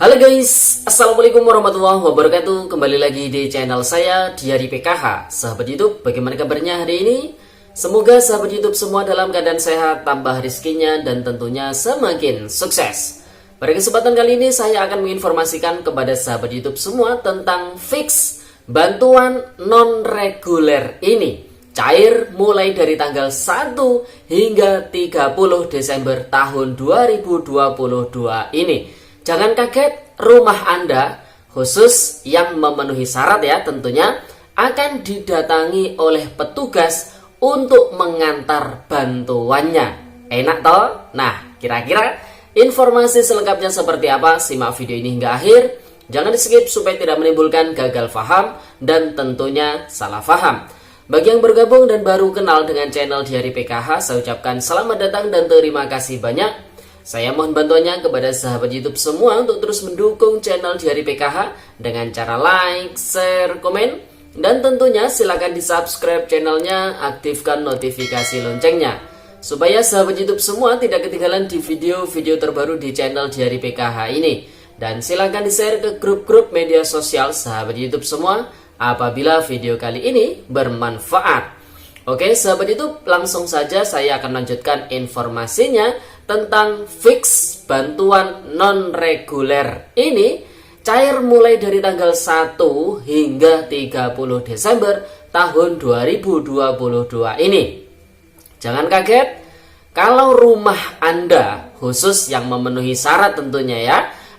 Halo guys, Assalamualaikum warahmatullahi wabarakatuh. Kembali lagi di channel saya Diari PKH. Sahabat YouTube, bagaimana kabarnya hari ini? Semoga sahabat YouTube semua dalam keadaan sehat, tambah rezekinya, dan tentunya semakin sukses. Pada kesempatan kali ini saya akan menginformasikan kepada sahabat YouTube semua tentang fix bantuan non-reguler ini cair mulai dari tanggal 1 hingga 30 Desember tahun 2022 ini. Jangan kaget, rumah Anda khusus yang memenuhi syarat ya tentunya akan didatangi oleh petugas untuk mengantar bantuannya. Enak toh? Nah, kira-kira informasi selengkapnya seperti apa? Simak video ini hingga akhir. Jangan di skip supaya tidak menimbulkan gagal paham dan tentunya salah paham. Bagi yang bergabung dan baru kenal dengan channel Diari PKH, saya ucapkan selamat datang dan terima kasih banyak. Saya mohon bantuannya kepada sahabat YouTube semua untuk terus mendukung channel Diari PKH dengan cara like, share, komen, dan tentunya silakan di subscribe channelnya, aktifkan notifikasi loncengnya supaya sahabat YouTube semua tidak ketinggalan di video-video terbaru di channel Diari PKH ini. Dan silakan di share ke grup-grup media sosial sahabat YouTube semua apabila video kali ini bermanfaat. Oke sahabat YouTube, langsung saja saya akan lanjutkan informasinya tentang fix bantuan non-reguler ini cair mulai dari tanggal 1 hingga 30 Desember tahun 2022 ini. Jangan kaget kalau rumah Anda khusus yang memenuhi syarat tentunya ya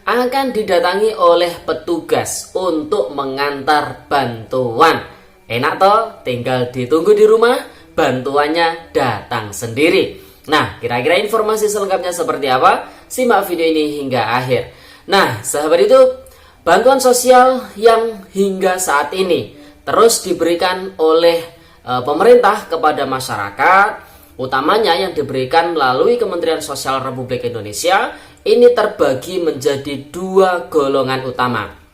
akan didatangi oleh petugas untuk mengantar bantuan. Enak toh? Tinggal ditunggu di rumah, bantuannya datang sendiri. Nah, kira-kira informasi selengkapnya seperti apa? Simak video ini hingga akhir. Nah, sahabat itu, bantuan sosial yang hingga saat ini terus diberikan oleh pemerintah kepada masyarakat, utamanya yang diberikan melalui Kementerian Sosial Republik Indonesia, ini terbagi menjadi dua golongan utama.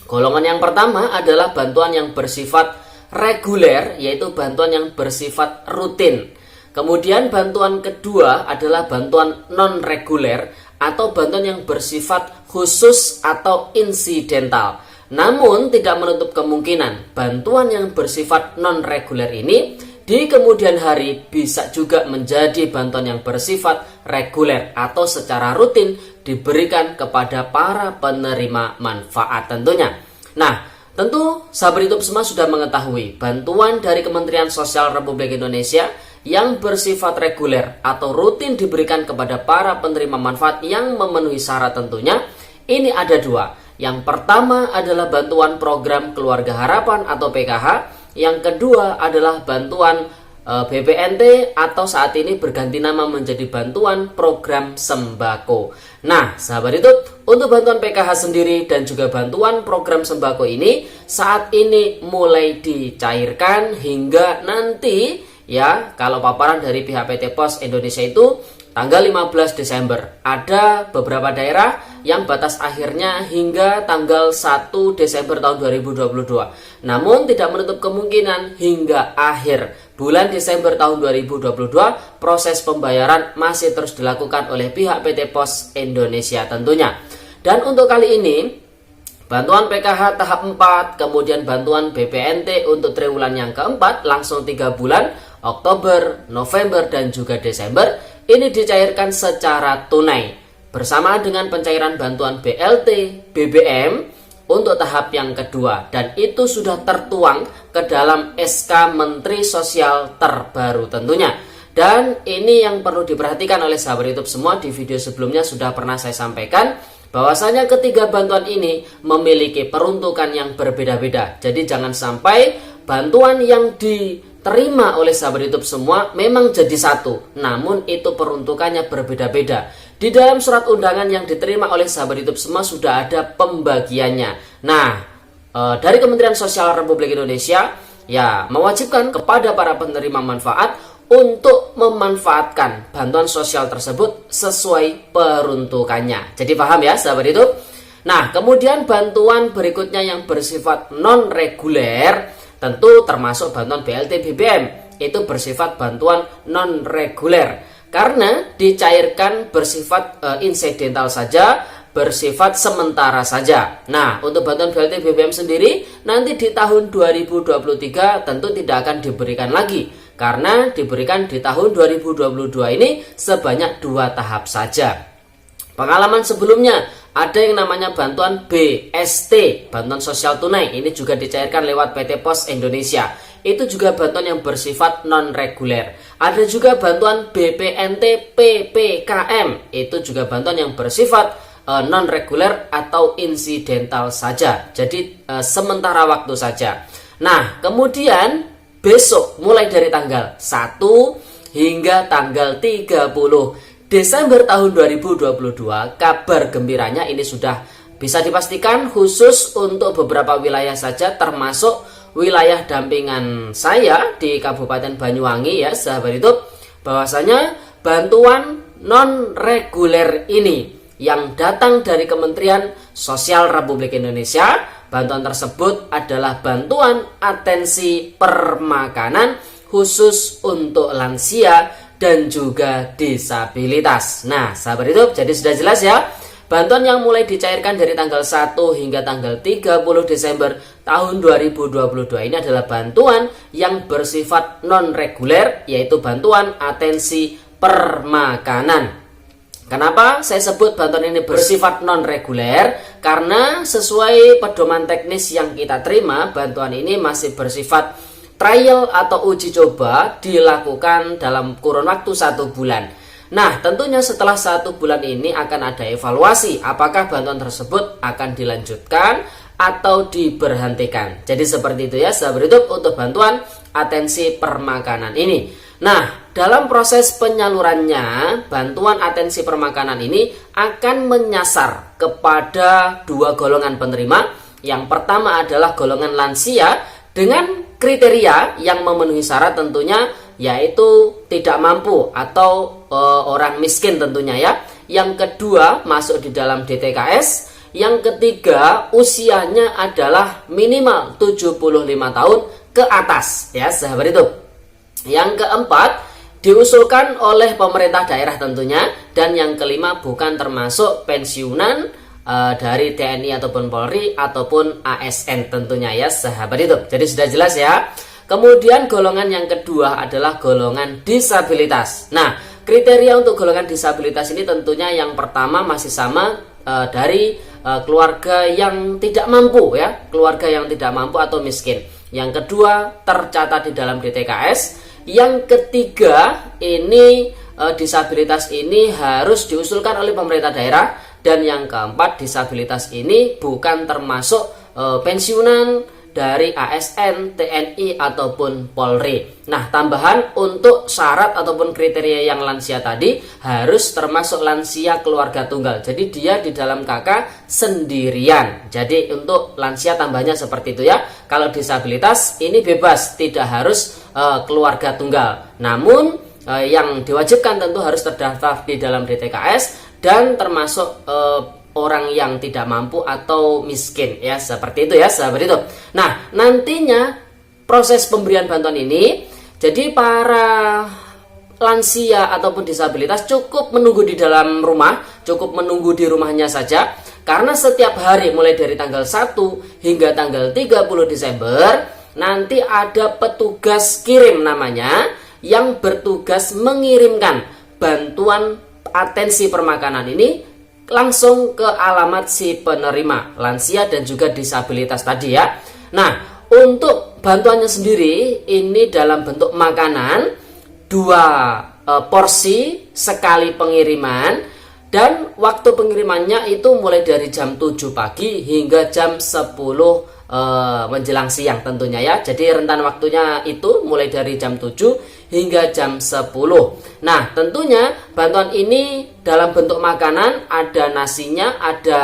Golongan yang pertama adalah bantuan yang bersifat reguler, yaitu bantuan yang bersifat rutin. Kemudian bantuan kedua adalah bantuan non-reguler atau bantuan yang bersifat khusus atau insidental. Namun tidak menutup kemungkinan bantuan yang bersifat non-reguler ini di kemudian hari bisa juga menjadi bantuan yang bersifat reguler atau secara rutin diberikan kepada para penerima manfaat tentunya. Nah, tentu sahabat YouTube semua sudah mengetahui bantuan dari Kementerian Sosial Republik Indonesia yang bersifat reguler atau rutin diberikan kepada para penerima manfaat yang memenuhi syarat tentunya. Ini ada dua. Yang pertama adalah bantuan program Keluarga Harapan atau PKH. Yang kedua adalah bantuan BPNT atau saat ini berganti nama menjadi bantuan program sembako. Nah, sahabat itu, untuk bantuan PKH sendiri dan juga bantuan program sembako ini saat ini mulai dicairkan hingga nanti ya, kalau paparan dari pihak PT Pos Indonesia itu tanggal 15 Desember. Ada beberapa daerah yang batas akhirnya hingga tanggal 1 Desember tahun 2022. Namun tidak menutup kemungkinan hingga akhir bulan Desember tahun 2022 proses pembayaran masih terus dilakukan oleh pihak PT Pos Indonesia tentunya. Dan untuk kali ini bantuan PKH tahap 4, kemudian bantuan BPNT untuk triwulan yang keempat langsung 3 bulan, Oktober, November, dan juga Desember, ini dicairkan secara tunai bersamaan dengan pencairan bantuan BLT, BBM untuk tahap yang kedua, dan itu sudah tertuang ke dalam SK Menteri Sosial terbaru tentunya. Dan ini yang perlu diperhatikan oleh sahabat YouTube semua, di video sebelumnya sudah pernah saya sampaikan bahwasanya ketiga bantuan ini memiliki peruntukan yang berbeda-beda. Jadi jangan sampai bantuan yang diterima oleh sahabat YouTube semua memang jadi satu, namun itu peruntukannya berbeda-beda. Di dalam surat undangan yang diterima oleh sahabat YouTube semua sudah ada pembagiannya. Nah, dari Kementerian Sosial Republik Indonesia ya mewajibkan kepada para penerima manfaat untuk memanfaatkan bantuan sosial tersebut sesuai peruntukannya. Jadi paham ya sahabat YouTube? Nah, kemudian bantuan berikutnya yang bersifat non-reguler tentu termasuk bantuan BLT BBM. Itu bersifat bantuan non-reguler karena dicairkan bersifat insidental saja, bersifat sementara saja. Nah, untuk bantuan BLT BBM sendiri nanti di tahun 2023 tentu tidak akan diberikan lagi, karena diberikan di tahun 2022 ini sebanyak 2 tahap saja. Pengalaman sebelumnya ada yang namanya bantuan BST, bantuan sosial tunai. Ini juga dicairkan lewat PT Pos Indonesia. Itu juga bantuan yang bersifat non-reguler. Ada juga bantuan BPNT PPKM. Itu juga bantuan yang bersifat non-reguler atau insidental saja. Jadi sementara waktu saja. Nah, kemudian besok mulai dari tanggal 1 hingga tanggal 30 Desember tahun 2022, kabar gembiranya ini sudah bisa dipastikan khusus untuk beberapa wilayah saja, termasuk wilayah dampingan saya di Kabupaten Banyuwangi ya sahabat YouTube, bahwasanya bantuan non reguler ini yang datang dari Kementerian Sosial Republik Indonesia, bantuan tersebut adalah bantuan atensi permakanan khusus untuk lansia dan juga disabilitas. Nah, sahabat YouTube, jadi sudah jelas ya. Bantuan yang mulai dicairkan dari tanggal 1 hingga tanggal 30 Desember tahun 2022 ini adalah bantuan yang bersifat non-reguler, yaitu bantuan atensi permakanan. Kenapa saya sebut bantuan ini bersifat non-reguler? Karena sesuai pedoman teknis yang kita terima, bantuan ini masih bersifat trial atau uji coba dilakukan dalam kurun waktu 1 bulan. Nah, tentunya setelah 1 bulan ini akan ada evaluasi apakah bantuan tersebut akan dilanjutkan atau diberhentikan. Jadi seperti itu ya sahabat YouTube untuk bantuan atensi permakanan ini. Nah, dalam proses penyalurannya, bantuan atensi permakanan ini akan menyasar kepada 2 golongan penerima. Yang pertama adalah golongan lansia dengan kriteria yang memenuhi syarat tentunya, yaitu tidak mampu atau orang miskin tentunya ya. Yang kedua masuk di dalam DTKS. Yang ketiga usianya adalah minimal 75 tahun ke atas ya sahabat itu. Yang keempat diusulkan oleh pemerintah daerah tentunya. Dan yang kelima bukan termasuk pensiunan dari TNI ataupun Polri ataupun ASN tentunya ya sahabat itu. Jadi sudah jelas ya. Kemudian golongan yang kedua adalah golongan disabilitas. Nah, kriteria untuk golongan disabilitas ini tentunya yang pertama masih sama dari keluarga yang tidak mampu ya, keluarga yang tidak mampu atau miskin. Yang kedua tercatat di dalam DTKS. Yang ketiga ini disabilitas ini harus diusulkan oleh pemerintah daerah. Dan yang keempat, disabilitas ini bukan termasuk pensiunan dari ASN, TNI ataupun Polri. Nah, tambahan untuk syarat ataupun kriteria yang lansia tadi harus termasuk lansia keluarga tunggal. Jadi dia di dalam KK sendirian. Jadi untuk lansia tambahnya seperti itu ya. Kalau disabilitas ini bebas, tidak harus keluarga tunggal. Namun yang diwajibkan tentu harus terdaftar di dalam DTKS dan termasuk orang yang tidak mampu atau miskin ya, seperti itu ya sahabat itu. Nah, nantinya proses pemberian bantuan ini, jadi para lansia ataupun disabilitas cukup menunggu di dalam rumah, cukup menunggu di rumahnya saja, karena setiap hari mulai dari tanggal 1 hingga tanggal 30 Desember nanti ada petugas kirim namanya yang bertugas mengirimkan bantuan atensi permakanan ini langsung ke alamat si penerima, lansia dan juga disabilitas tadi ya. Nah, untuk bantuannya sendiri ini dalam bentuk makanan 2 porsi sekali pengiriman, dan waktu pengirimannya itu mulai dari jam 7 pagi hingga jam 10 menjelang siang tentunya ya. Jadi rentan waktunya itu mulai dari jam 7 hingga jam 10. Nah, tentunya bantuan ini dalam bentuk makanan, ada nasinya, ada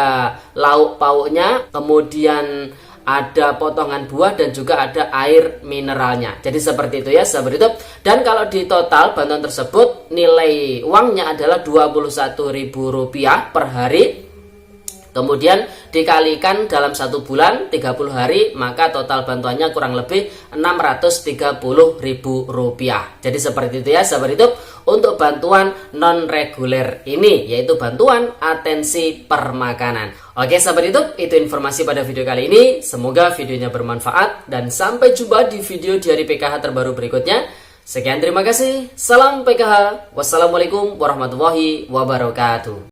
lauk pauknya, kemudian ada potongan buah dan juga ada air mineralnya. Jadi seperti itu ya sahabat YouTube. Dan kalau di total bantuan tersebut nilai uangnya adalah Rp21.000 per hari. Kemudian dikalikan dalam 1 bulan 30 hari, maka total bantuannya kurang lebih Rp630.000. Jadi seperti itu ya sahabat YouTube untuk bantuan non reguler ini, yaitu bantuan atensi permakanan. Oke sahabat YouTube, itu informasi pada video kali ini. Semoga videonya bermanfaat dan sampai jumpa di video di hari PKH terbaru berikutnya. Sekian, terima kasih. Salam PKH. Wassalamualaikum warahmatullahi wabarakatuh.